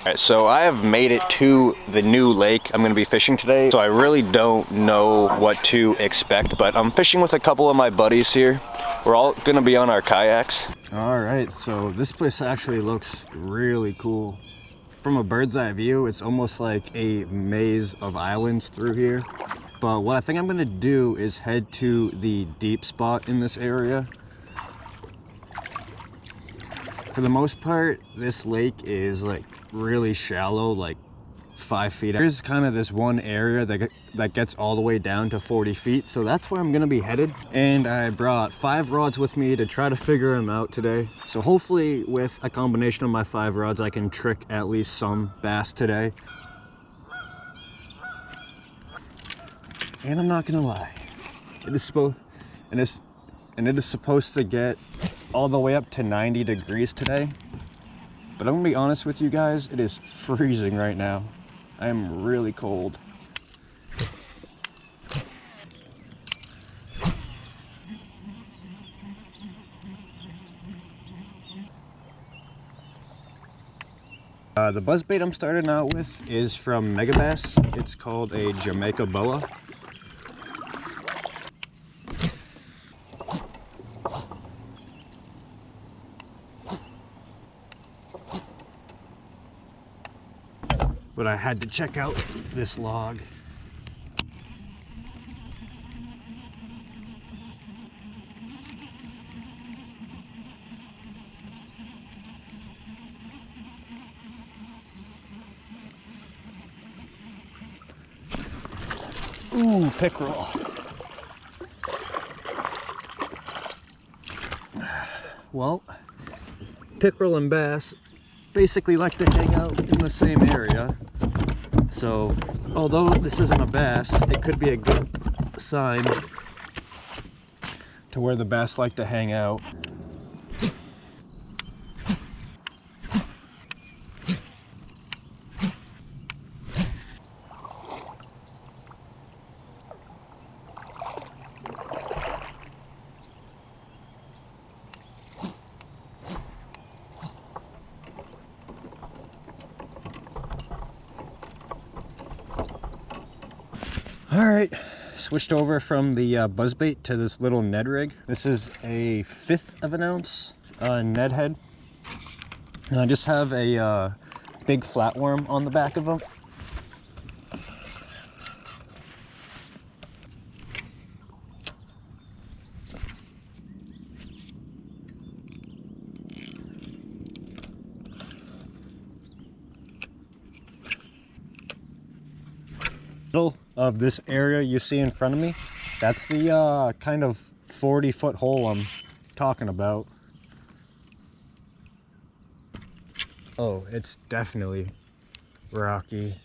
Alright, so I have made it to the new lake I'm going to be fishing today, so I really don't know what to expect, but I'm fishing with a couple of my buddies here. We're all going to be on our kayaks. Alright, so this place actually looks really cool. From a bird's eye view, it's almost like a maze of islands through here. But what I think I'm going to do is head to the deep spot in this area. For the most part, this lake is like really shallow, like 5 feet. There's kind of this one area that gets all the way down to 40 feet. So that's where I'm gonna be headed. And I brought 5 rods with me to try to figure them out today. So hopefully with a combination of my 5 rods, I can trick at least some bass today. And I'm not gonna lie, it is supposed to get all the way up to 90 degrees today. But I'm gonna be honest with you guys, it is freezing right now. I am really cold. The buzzbait I'm starting out with is from Megabass. It's called a Jamaica boa. But I had to check out this log. Ooh, pickerel. Well, pickerel and bass basically like to hang out in the same area. So, although this isn't a bass, it could be a good sign to where the bass like to hang out. Alright, switched over from the buzzbait to this little Ned rig. This is a 1/5 of an ounce Ned head. And I just have a big flatworm on the back of them. Of this area you see in front of me, that's the kind of 40-foot hole I'm talking about. Oh, it's definitely rocky.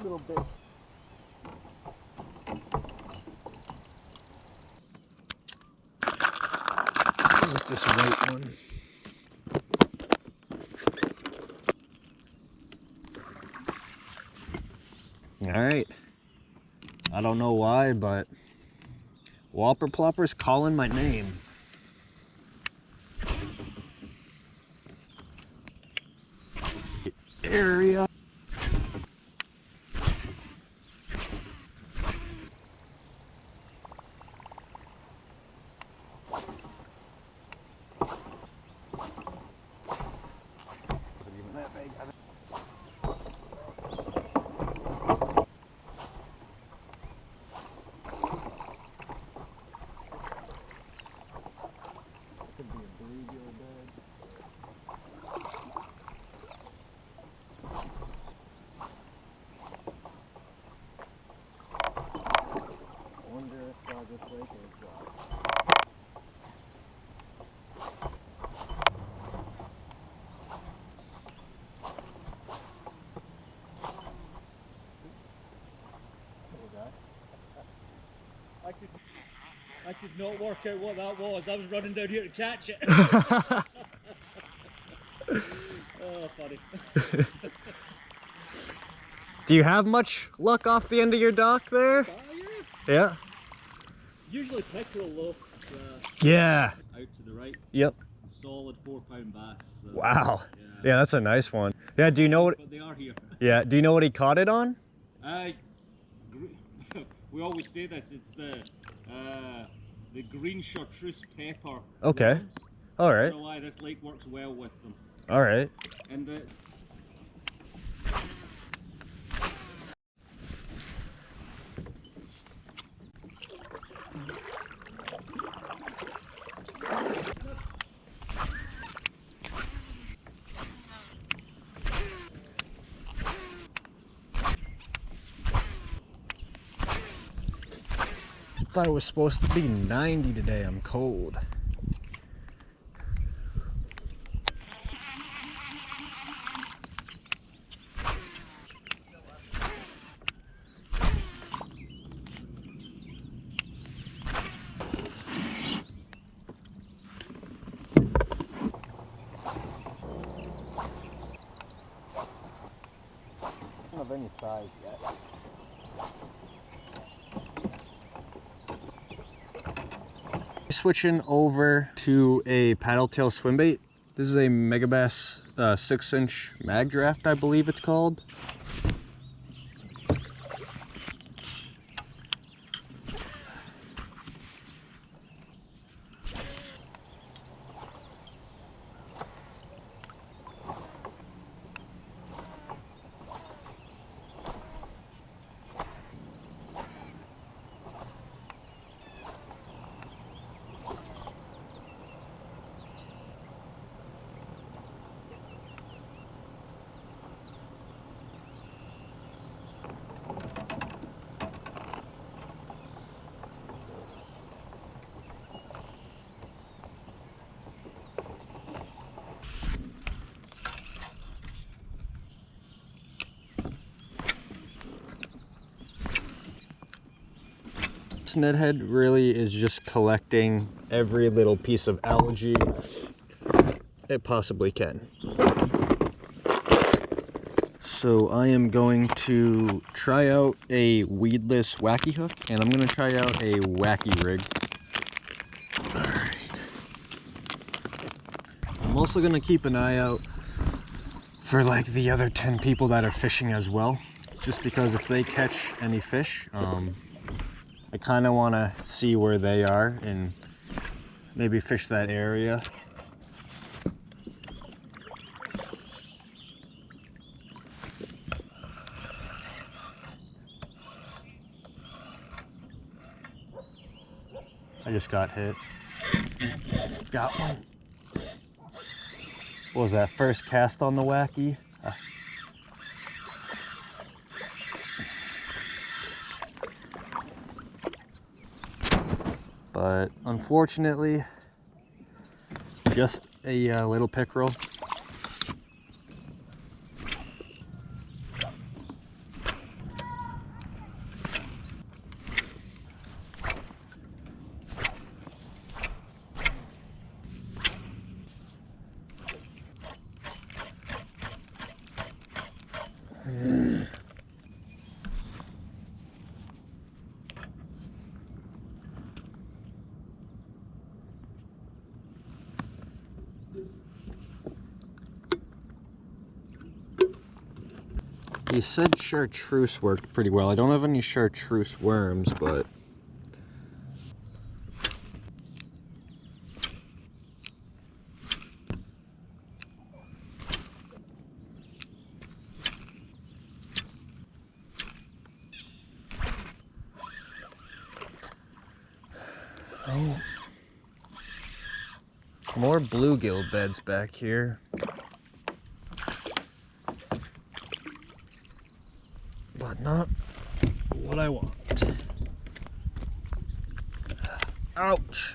Little bit. With this white one. Alright. I don't know why, but Whopper Plopper's calling my name. Area. Could be a bluegill bed. I could not work out what that was. I was running down here to catch it. Oh, funny. Do you have much luck off the end of your dock there? Yeah. Usually pickerel though. Yeah. Out to the right. Yep. Solid 4-pound bass. So, wow. Yeah, that's a nice one. Yeah, do you know what? But they are here. Yeah, do you know what he caught it on? We always say this. It's the green chartreuse pepper. Okay. Worms. All right. I don't know why this lake works well with them. All right. And the I thought it was supposed to be 90 today. I'm cold. Of any size yet. Switching over to a paddle tail swim bait. This is a Megabass 6-inch mag draft, I believe it's called. This Ned head really is just collecting every little piece of algae it possibly can. So I am going to try out a weedless wacky hook, and I'm going to try out a wacky rig. Alright. I'm also going to keep an eye out for like the other 10 people that are fishing as well, just because if they catch any fish, I kind of want to see where they are and maybe fish that area. I just got hit. Got one. What was that, first cast on the wacky? But unfortunately, just a little pickerel. He said chartreuse worked pretty well. I don't have any chartreuse worms, but oh, more bluegill beds back here. But not what I want. Ouch.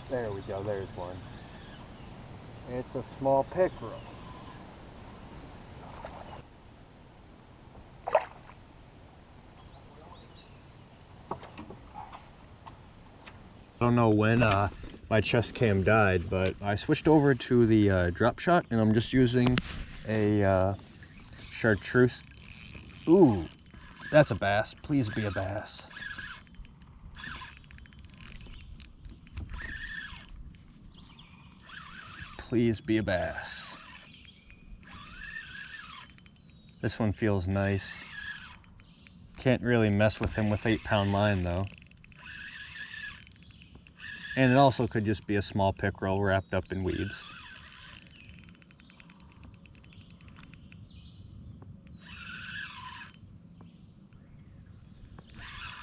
There we go, there's one. It's a small pickerel. I don't know when my chest cam died, but I switched over to the drop shot, and I'm just using a chartreuse. Ooh, that's a bass. Please be a bass. Please be a bass. This one feels nice. Can't really mess with him with 8-pound line though. And it also could just be a small pickerel wrapped up in weeds.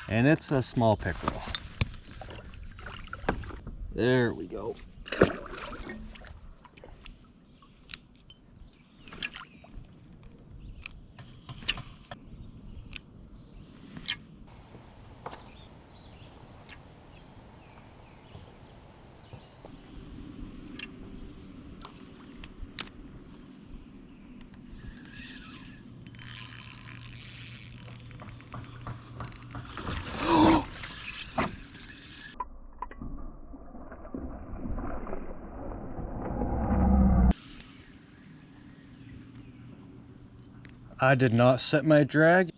And it's a small pickerel. There we go. I did not set my drag.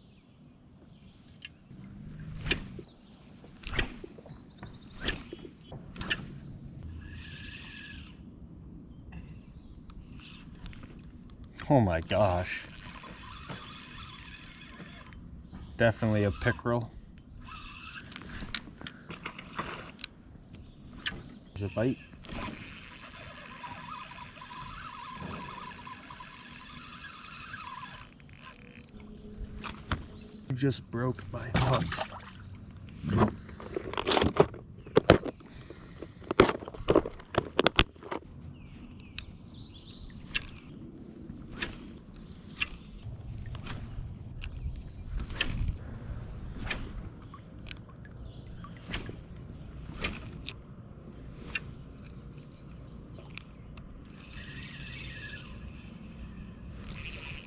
Oh my gosh. Definitely a pickerel. There's a bite. Just broke my hook.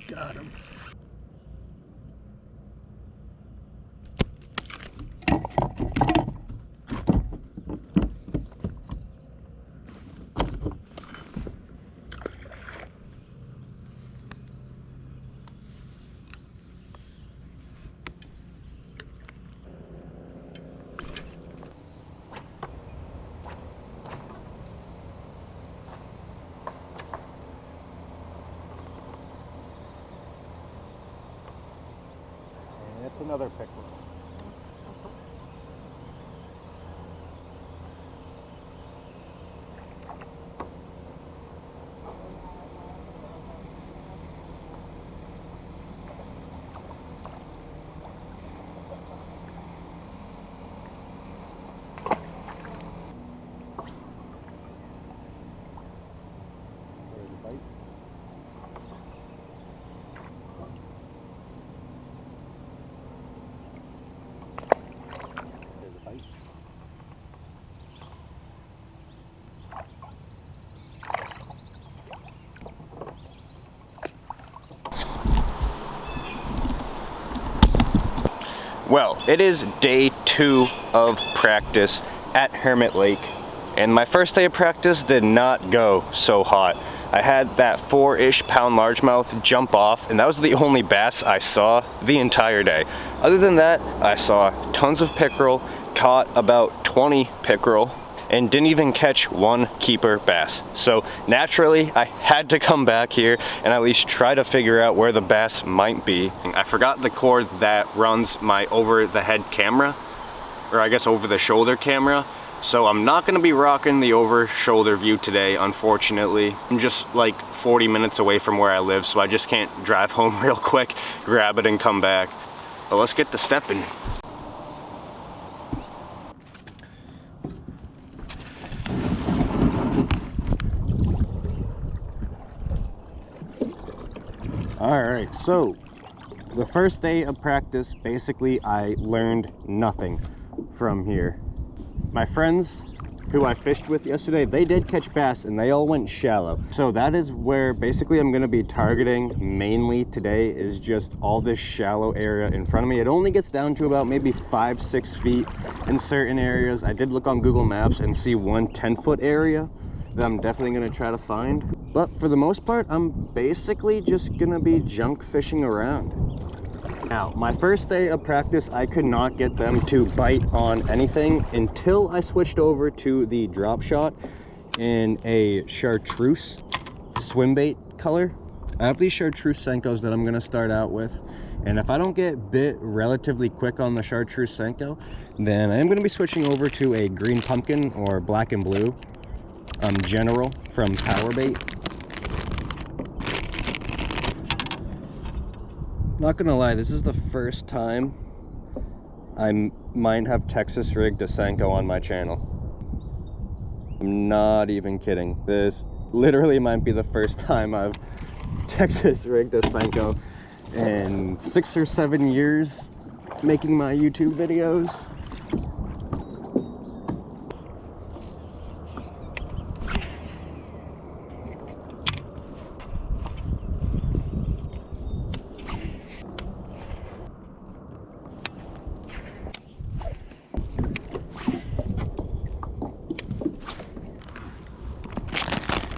Got him. It's another pickerel. There's a bite. Well, it is day 2 of practice at Hermit Lake, and my first day of practice did not go so hot. I had that 4-ish pound largemouth jump off, and that was the only bass I saw the entire day. Other than that, I saw tons of pickerel, caught about 20 pickerel, and didn't even catch one keeper bass. So naturally, I had to come back here and at least try to figure out where the bass might be. I forgot the cord that runs my over the head camera, or I guess over the shoulder camera. So I'm not gonna be rocking the over shoulder view today, unfortunately. I'm just like 40 minutes away from where I live, so I just can't drive home real quick, grab it and come back. But let's get to stepping. Alright, so the first day of practice, basically I learned nothing from here. My friends who I fished with yesterday, they did catch bass and they all went shallow. So that is where basically I'm gonna be targeting mainly today, is just all this shallow area in front of me. It only gets down to about maybe 5-6 feet in certain areas. I did look on Google Maps and see one 10-foot area that I'm definitely gonna try to find. But for the most part, I'm basically just gonna be junk fishing around. Now, my first day of practice, I could not get them to bite on anything until I switched over to the drop shot in a chartreuse swim bait color. I have these chartreuse Senkos that I'm gonna start out with. And if I don't get bit relatively quick on the chartreuse Senko, then I am gonna be switching over to a green pumpkin or black and blue general from Power Bait. Not gonna lie, this is the first time I might have Texas rigged a Senko on my channel. I'm not even kidding. This literally might be the first time I've Texas rigged a Senko in 6 or 7 years making my YouTube videos.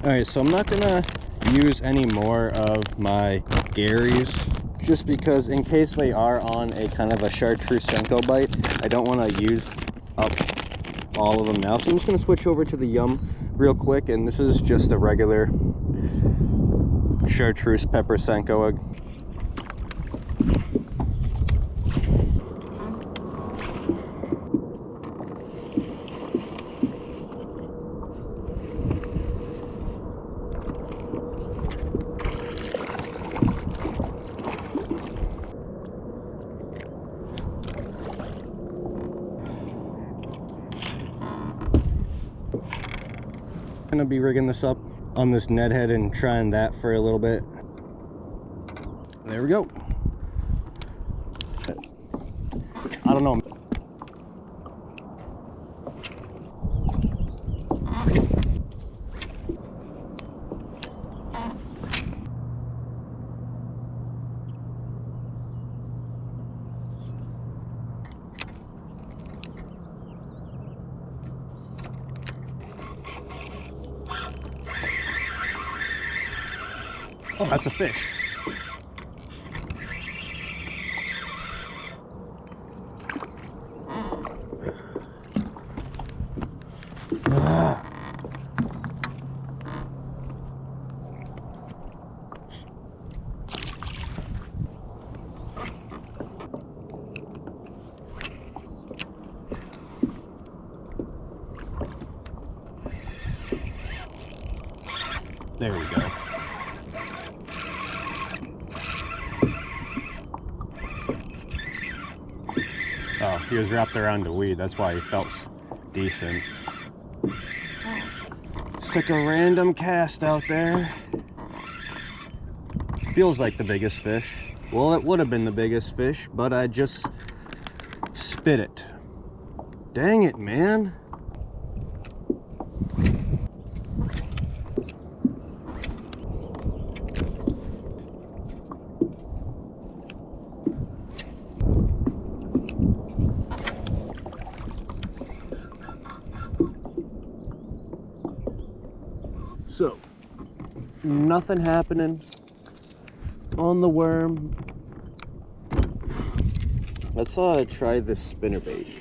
Alright, so I'm not gonna use any more of my Garys, just because in case they are on a kind of a chartreuse Senko bite, I don't want to use up all of them now. So I'm just gonna switch over to the Yum real quick, and this is just a regular chartreuse pepper Senko. Gonna be rigging this up on this net head and trying that for a little bit. There we go. I don't know. Oh, that's a fish. There we go. Oh, he was wrapped around a weed. That's why he felt decent. Just took a random cast out there. Feels like the biggest fish. Well, it would have been the biggest fish, but I just spit it. Dang it, man. So, nothing happening on the worm. Let's try this spinnerbait.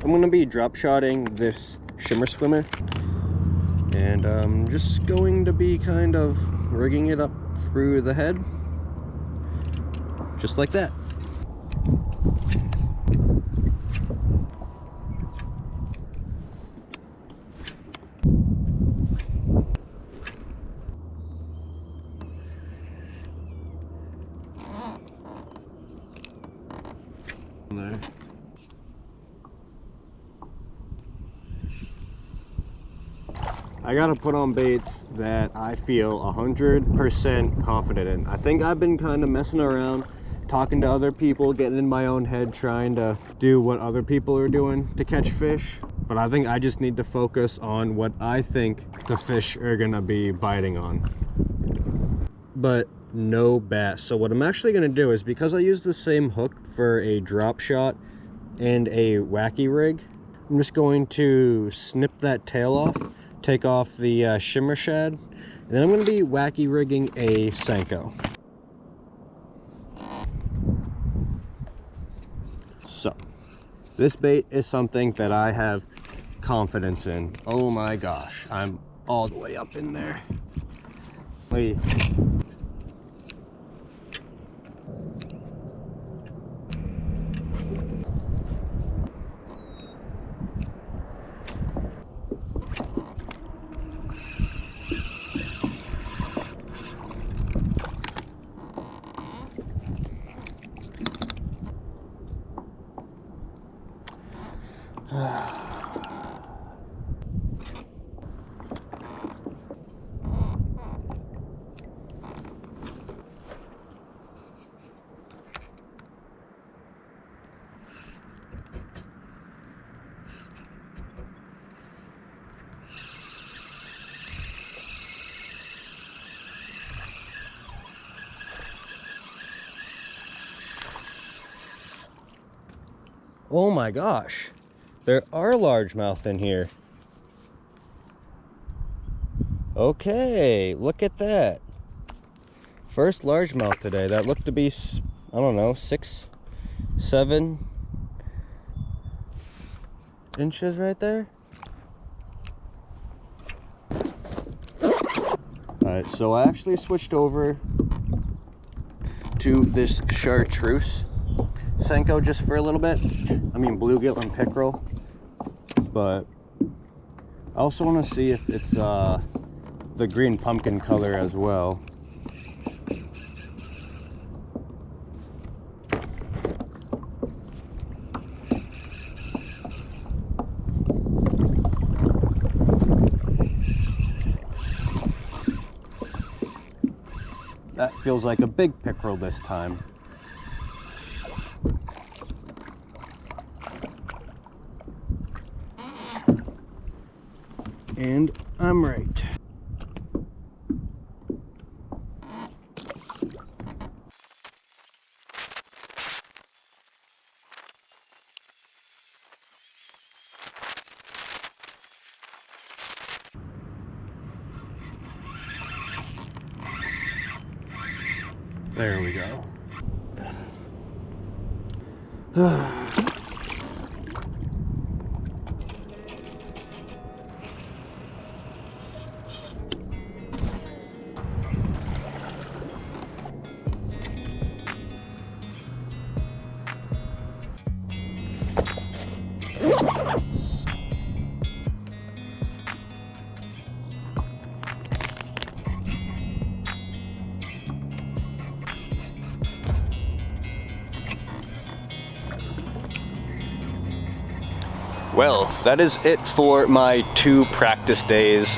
I'm going to be drop shotting this shimmer swimmer, and I'm just going to be kind of rigging it up through the head, just like that. I gotta put on baits that I feel 100% confident in. I think I've been kind of messing around, talking to other people, getting in my own head, trying to do what other people are doing to catch fish. But I think I just need to focus on what I think the fish are gonna be biting on. But no bass. So what I'm actually gonna do is, because I use the same hook for a drop shot and a wacky rig, I'm just going to snip that tail off, take off the shimmer shad, and then I'm going to be wacky rigging a Senko. So this bait is something that I have confidence in. Oh my gosh, I'm all the way up in there. Wait. Oh my gosh, there are largemouth in here. Okay, look at that. First largemouth today. That looked to be, I don't know, 6, 7 inches right there. Alright, so I actually switched over to this chartreuse Senko just for a little bit. I mean bluegill and pickerel, but I also want to see if it's the green pumpkin color as well. That feels like a big pickerel this time. And I'm right. There we go. Well, that is it for my 2 practice days.